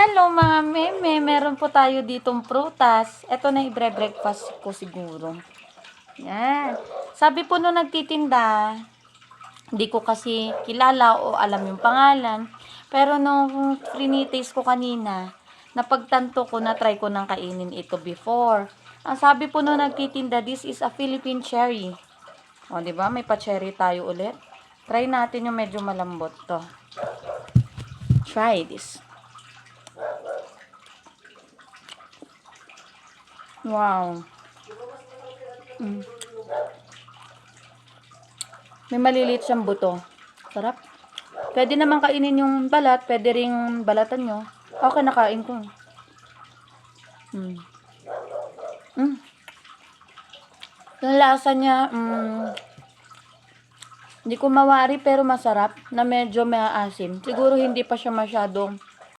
Hello mga meme, meron po tayo ditong prutas. Ito na i-breakfast ko siguro. Yan. Sabi po nung nagtitinda, hindi ko kasi kilala o alam yung pangalan. Pero nung free-taste ko kanina, napagtanto ko na try ko nang kainin ito before. Ang sabi po nung nagtitinda, this is a Philippine cherry. O, di ba? May pa-cherry tayo ulit. Try natin yung medyo malambot to. Try this. Wow. May maliliit siyang buto. Sarap. Pwede naman kainin yung balat. Pwede ring balatan nyo. Okay, nakain ko. Yung lasa niya, hindi ko mawari pero masarap. Na medyo maasim. Siguro hindi pa siya masyadong